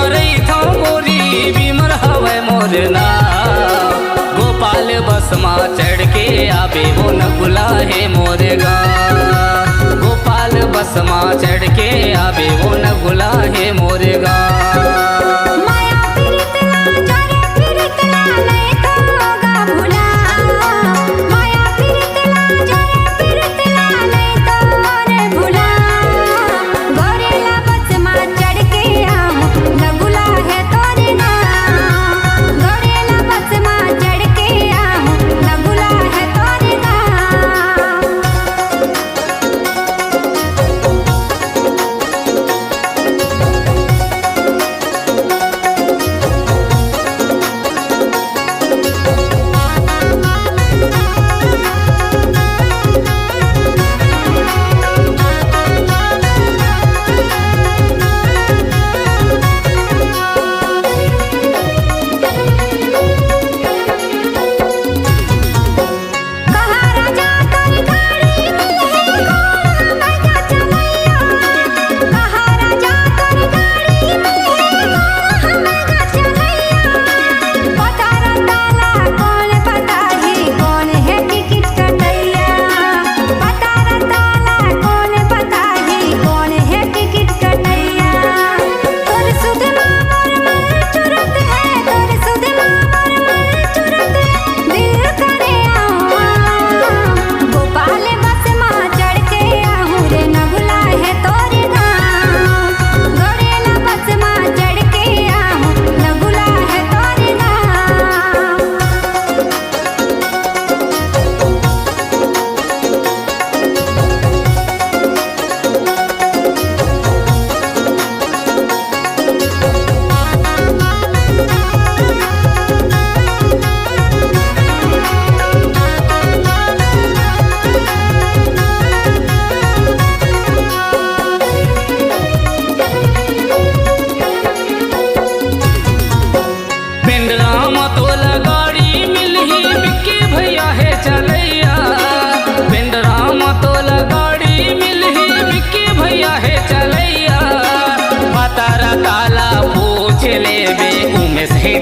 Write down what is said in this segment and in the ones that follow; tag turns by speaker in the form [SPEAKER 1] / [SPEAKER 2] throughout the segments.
[SPEAKER 1] मरई था गोरी बीमर हवे मोर नाव। गोपाल बस माँ चढ़ के आवे वो नकुला है मोर गाँव। गोपाल बस माँ चढ़ के आवे वो नकुला है मोर गाँव।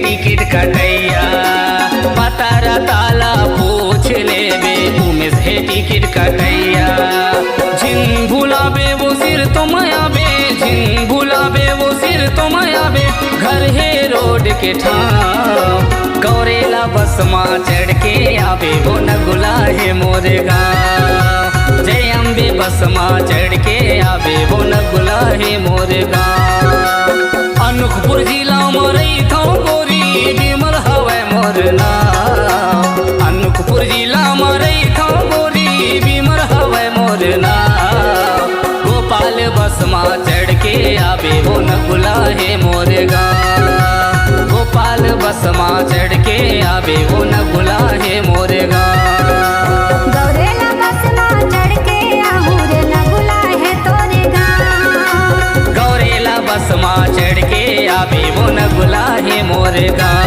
[SPEAKER 1] टिकट कटैया पतारा ताला पूछ लेबे उमेश है टिकट कटैया। जिन भुलाबे वो सिर तो मायाबे, जिन भुलाबे वो सिर तो मायाबे। घर है रोड के ठाम गौरेला बस माँ चढ़ के आवे वो नगुला है मोर गाँव। जय अम्बे बस माँ चढ़ के आवे वो नगुला है मोर गाँव। अनूपपुर जिला मरई था गोरी बीमर हवे मोर नाव। अनूपपुर जिला मरई था गोरी बीमर हवे मोर नाव। गोपाल बस माँ चढ़ के आवे वो नकुला है मोर गाँव। गोपाल बस माँ चढ़ के आवे वो नकुला है मोर गाँव।
[SPEAKER 2] गौरेला बस माँ चढ़ के आहू रे नकुला है तोरे गाँव।
[SPEAKER 1] गौरेला बस माँ चढ़ के आवे वो नकुला है मोर गाँव।